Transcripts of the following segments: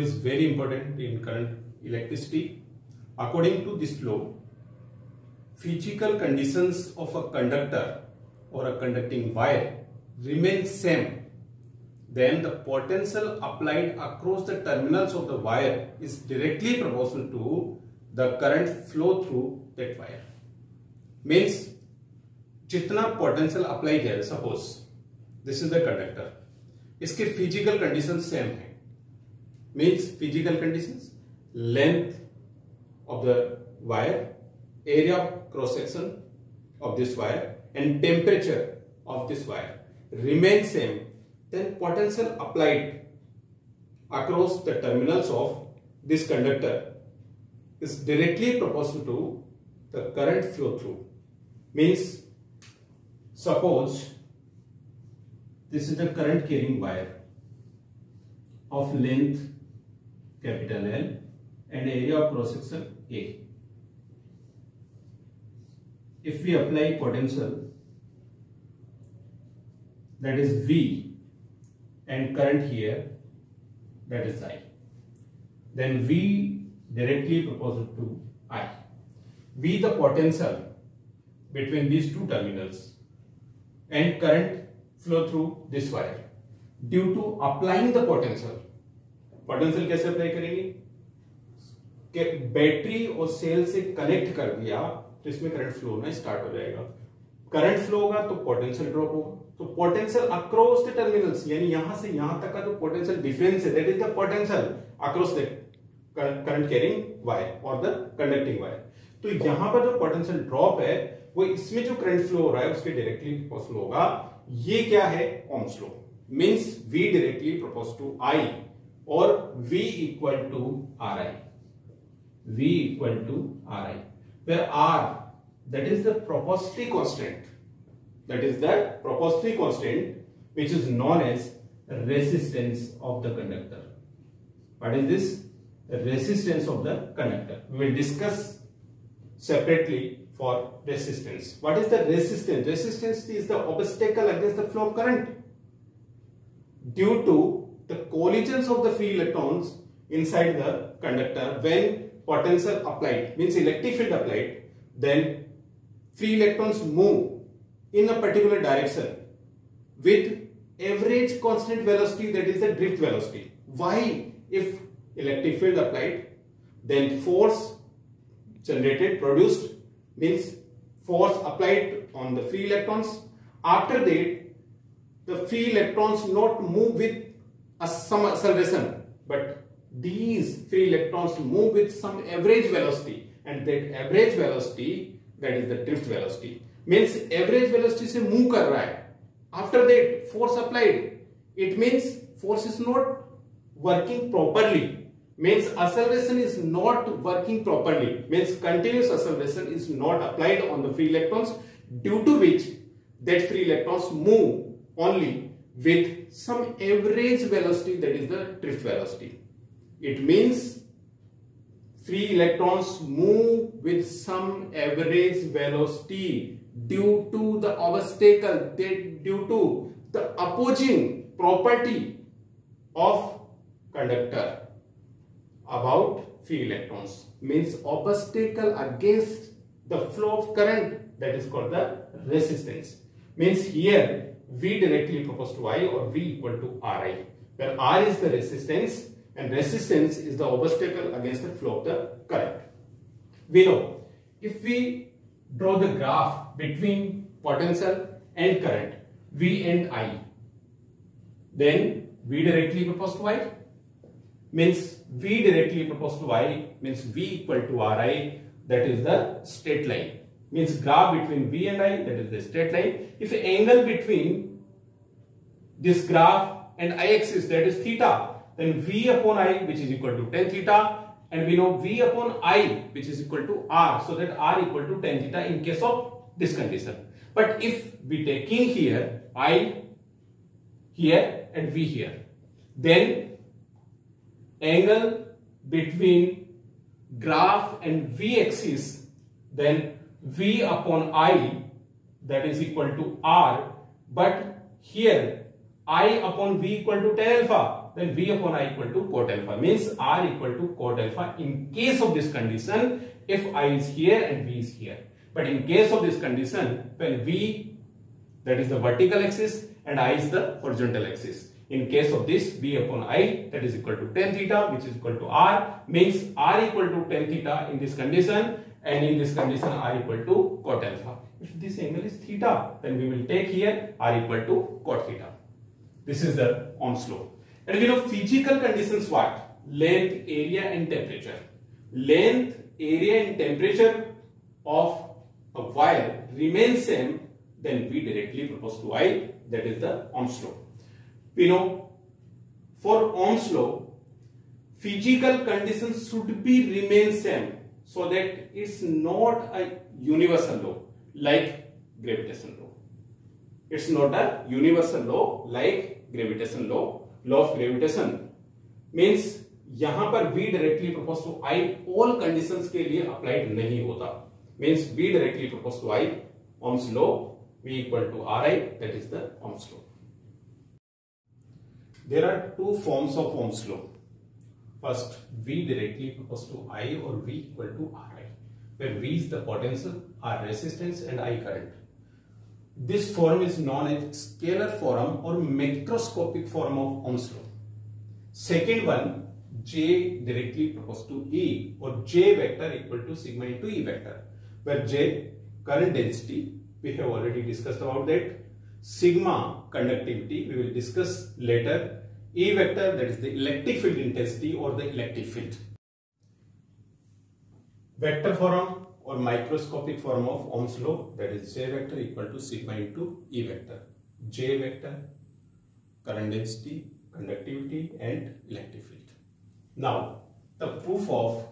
is very important in current electricity. According to this law, physical conditions of a conductor or a conducting wire remain same, then the potential applied across the terminals of the wire is directly proportional to the current flow through that wire. Means जितना potential apply किया है, suppose this is the conductor, इसके physical condition same है. Means physical conditions, length of the wire, area of cross section of this wire and temperature of this wire remain same, then potential applied across the terminals of this conductor is directly proportional to the current flow through. Means suppose this is the current carrying wire of length capital L and area of cross section A. If we apply potential, that is V, and current here, that is I, then V directly proportional to I. V the potential between these two terminals and current flow through this wire. Due to applying the potential, potential कैसे apply करेंगे कि battery और cell से connect कर दिया तो इसमें current flow होना स्टार्ट हो जाएगा. करंट फ्लो होगा तो पोटेंशियल ड्रॉप होगा. तो पोटेंशियल अक्रॉस द टर्मिनल्स, यानी यहां से यहां तक का जो पोटेंशियल डिफरेंस है, that is the potential across the current carrying wire और द कंडक्टिंग वायर. तो यहां पर जो पोटेंशियल ड्रॉप है वो इसमें जो करंट फ्लो हो रहा है उसके डायरेक्टली प्रोपोर्शनल होगा. ये क्या है? Ohm's law. Means V directly proportional to I और V equal to RI. V equal to RI, where R that is the proportionality constant, that is the proportionality constant which is known as resistance of the conductor. What is this? The resistance of the conductor. We will discuss separately for resistance. What is the resistance? Resistance is the obstacle against the flow of current. Due to the collisions of the free electrons inside the conductor, when potential applied, means electric field applied, then free electrons move in a particular direction with average constant velocity, that is the drift velocity. Why? If electric field applied, then force generated, produced, means force applied on the free electrons. After that, the free electrons not move with some acceleration, but these free electrons move with some average velocity, and that average velocity, that is the drift velocity. Means average velocity से move कर रहा है. After that, force applied, it means force is not working properly. Means acceleration is not working properly. Means continuous acceleration is not applied on the free electrons, due to which that free electrons move only with some average velocity, that is the drift velocity. It means free electrons move with some average velocity due to the obstacle, due to the opposing property of conductor about free electrons. Means obstacle against the flow of current, that is called the resistance. Means here V directly proportional to I or V equal to RI, where R is the resistance and resistance is the obstacle against the flow of the current. We know if we draw the graph between potential and current, V and I, then V directly proportional to I, means V directly proportional to I means V equal to RI, that is the straight line. Means graph between V and I, that is the straight line. If angle between this graph and I axis, that is theta, then V upon I, which is equal to tan theta, and we know V upon I, which is equal to R, so that R equal to tan theta in case of this condition. But if we taking here I here and V here, then angle between graph and V axis, then V upon I, that is equal to R, but here I upon V equal to tan alpha, then V upon I equal to cot alpha, means R equal to cot alpha in case of this condition if I is here and V is here. But in case of this condition, when V, that is the vertical axis, and I is the horizontal axis, in case of this, V upon I, that is equal to tan theta, which is equal to R, means R equal to tan theta in this condition, and in this condition R equal to cot alpha. If this angle is theta, then we will take here R equal to cot theta. This is the Ohm's law. And we know physical conditions what? Length, area and temperature. Length, area and temperature of a wire remain same, then V directly proportional to I, that is the Ohm's law. We know for Ohm's law, physical conditions should be remain same, so that it's not a universal law like gravitation law. It's not a universal law like gravitation law. Law of gravitation means यहाँ पर V directly proportional to I all conditions के लिए applied नहीं होता. Means V directly proportional to I, Ohm's law, V equal to Ri, that is the Ohm's law. There are two forms of Ohm's law. First, V directly proportional to I or V equal to Ri, where V is the potential, R resistance and I current. This form is known as scalar form or macroscopic form of Ohm's law. Second one, J directly proportional to E or J vector equal to sigma into E vector, where J current density, we have already discussed about that. Sigma conductivity, we will discuss later. E vector, that is the electric field intensity or the electric field. Vector form or microscopic form of Ohm's law, that is J vector equal to sigma into E vector. J vector, current density, conductivity and electric field. Now, the proof of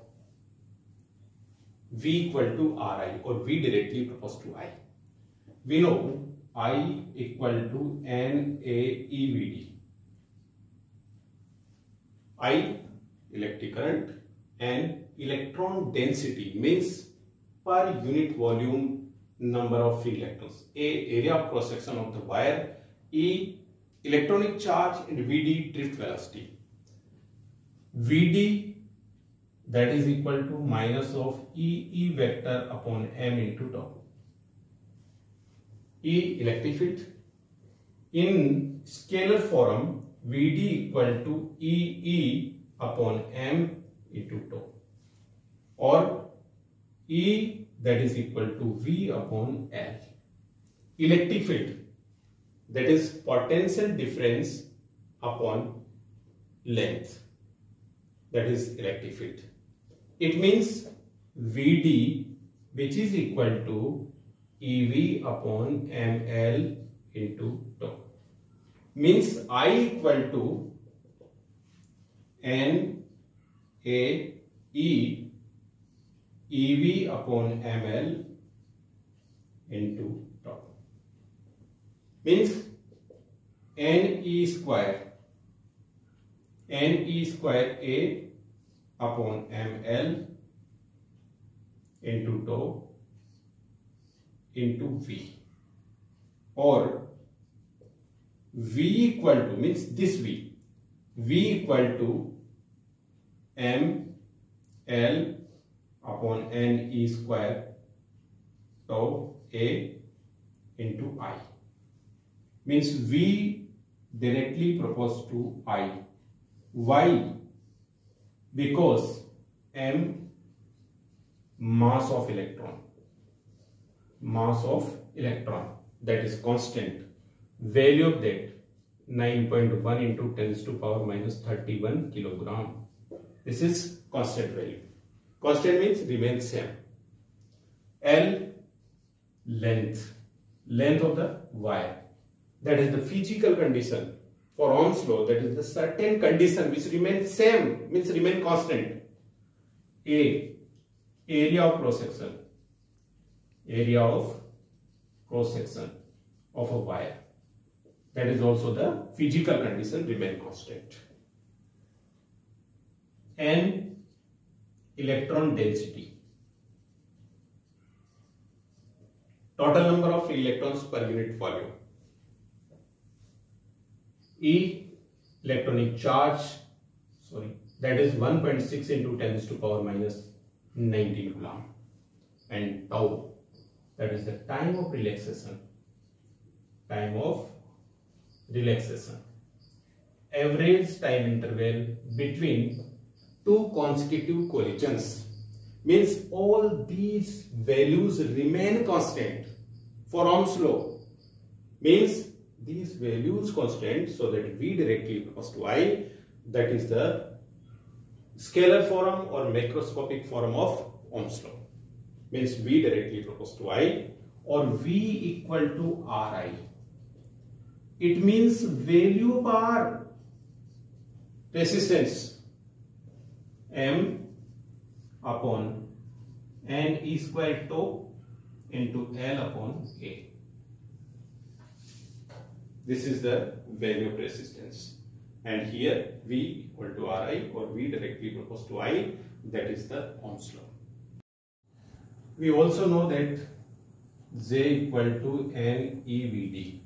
V equal to Ri or V directly proportional to I. We know I equal to NaEVD. I, electric current, and electron density means per unit volume number of free electrons. A, area of cross section of the wire. E, electronic charge, and Vd, drift velocity. Vd, that is equal to minus of E vector upon m into tau. E, electric field. In scalar form, Vd equal to E upon m into tau, or E, that is equal to V upon L. Electric field, that is potential difference upon length, that is electric field. It means Vd, which is equal to EV upon ML into tau, means I equal to NaE EV upon ML into tau, means NE square A upon ML into tau into V, or V equal to, means this V equal to ML upon NE square tau A into I, means V directly proportional to I. Why? Because M, mass of electron, that is constant. Value of that 9.1 into 10 to the power minus 31 kilogram. This is constant value. Constant means remains same. L, length of the wire, that is the physical condition for Ohm's law, that is the certain condition which remains same, means remain constant. A, area of cross section of a wire, that is also the physical condition remain constant. N, electron density, total number of free electrons per unit volume. E, electronic charge, that is 1.6 into 10 to the power minus 19 coulomb, and tau, that is the time of relaxation. Average time interval between two consecutive collisions, means all these values remain constant for Ohm's law, means these values constant, so that V directly equals to I, that is the scalar form or macroscopic form of Ohm's law, means V directly equals to I or V equal to Ri. It means value of our resistance M upon N E square tau into L upon A. This is the value of resistance, and here V equal to Ri or V directly equals to I, that is the Ohm's law. We also know that J equal to NeVd.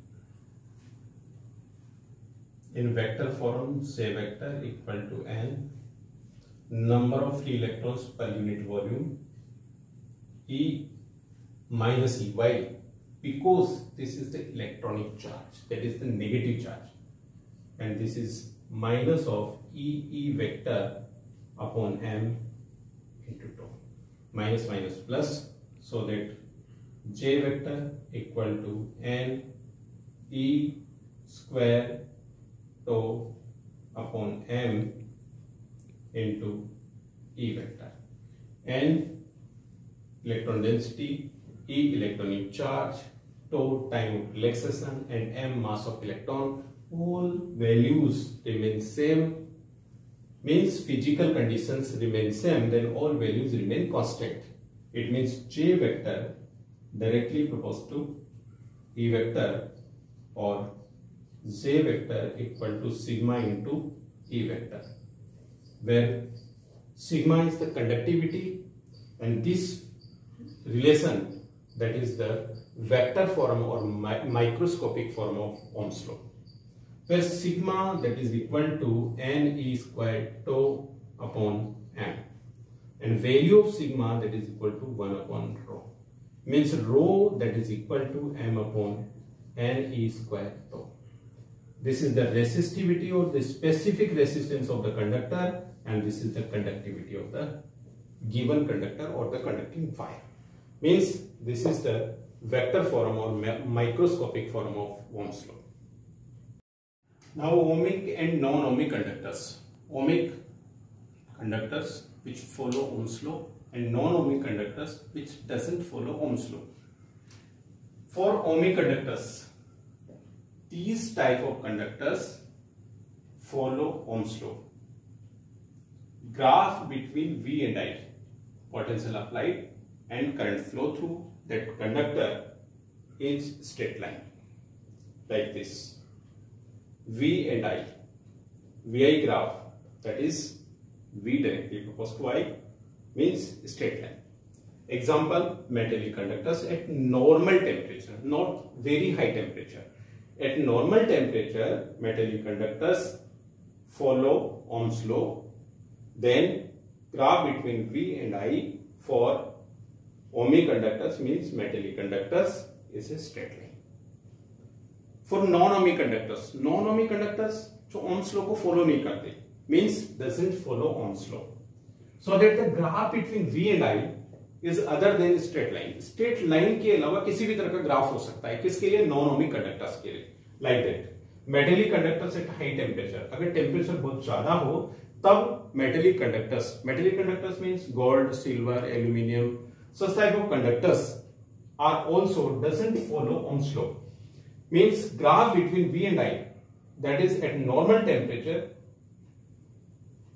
In vector form, J vector equal to N number of free electrons per unit volume E minus E. Why? Because this is the electronic charge, that is the negative charge, and this is minus of E vector upon M into tau, minus minus plus, so that J vector equal to N E square tau upon M into E vector. N electron density, E electronic charge, tau time of relaxation, and M mass of electron, all values remain same, means physical conditions remain same, then all values remain constant. It means J vector directly proportional to E vector or J vector equal to sigma into E vector, where sigma is the conductivity and this relation, that is the vector form or microscopic form of Ohm's law, where sigma, that is equal to Ne squared tau upon M, and value of sigma, that is equal to 1 upon rho, means rho, that is equal to M upon Ne squared tau. This is the resistivity or the specific resistance of the conductor, and this is the conductivity of the given conductor or the conducting wire. Means this is the vector form or microscopic form of Ohm's law. Now ohmic and non-ohmic conductors. Ohmic conductors which follow Ohm's law and non-ohmic conductors which doesn't follow Ohm's law. For ohmic conductors, these type of conductors follow Ohm's law. Graph between V and I, potential applied and current flow through that conductor is straight line like this. V and I, VI graph, that is V directly proportional to I, means straight line. Example, metallic conductors at normal temperature, not very high temperature. At normal temperature, metallic conductors follow Ohm's law. Then graph between V and I for ohmic conductors, means metallic conductors, is a straight line. For non-ohmic conductors जो Ohm's law को follow नहीं करते, means doesn't follow Ohm's law. So that the graph between V and I is other than straight line. Straight line के अलावा किसी भी तरह का ग्राफ हो सकता है, किसके लिए? non-ohmic conductors के लिए. Like that. Metallic conductors at high temperature, अगर temperature बहुत ज्यादा हो तब metallic conductors means gold, silver, aluminium, such type of conductors are also doesn't follow Ohm's law. Means graph between V and I, that is at normal temperature,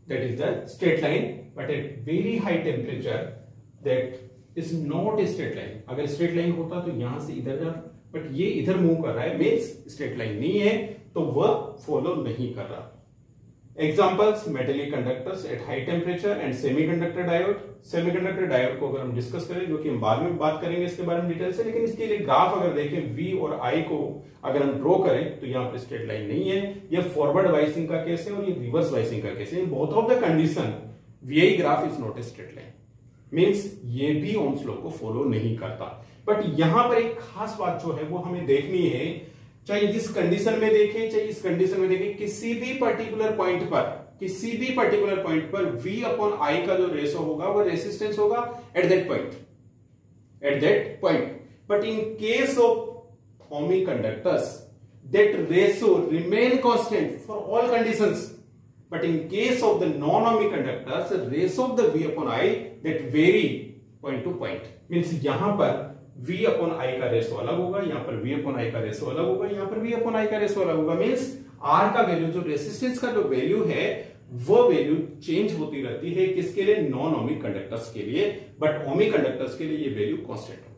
that is the straight line, but at very high temperature that is not a straight line. अगर straight line होता तो यहाँ से इधर जा, but ये इधर move कर रहा है, means straight line नहीं है, तो वह follow नहीं कर रहा. Examples metallic conductors at high temperature and semiconductor diode. Semiconductor diode को अगर हम डिस्कस करें, जो कि हम बाद में बात करेंगे इसके बारे में डिटेल से, लेकिन इसके लिए ग्राफ अगर देखें V और I को अगर हम ड्रॉ करें तो यहाँ पर स्ट्रेट लाइन नहीं है। ये फॉरवर्ड वाइसिंग का केस है और ये रिवर्स वाइसिंग का केस है। In both of the condition VI graph is not a straight line, means ये भी ओम्स लॉ को फॉलो नहीं करता। बट यहां पर एक खास बात जो है वो हमें देखनी है, चाहे इस कंडीशन में देखें चाहे इस कंडीशन में देखें, किसी भी पर्टिकुलर पॉइंट पर V अपॉन I का जो रेशो होगा वो रेसिस्टेंस होगा at that point. But in case of ohmic conductors that ratio remain constant for all conditions, but in case of the non-ohmic conductors ratio of the V upon I that vary point to point, means यहां पर V upon I का ratio अलग होगा, यहां पर V upon I का ratio अलग होगा, यहां पर V upon I का रेशो अलग होगा। मीन्स R का वैल्यू, जो रेसिस्टेंस का जो वैल्यू है वो वैल्यू चेंज होती रहती है। किसके लिए? नॉन ohmic कंडक्टर्स के लिए, बट ohmic कंडक्टर्स के लिए ये वैल्यू कांस्टेंट होगी।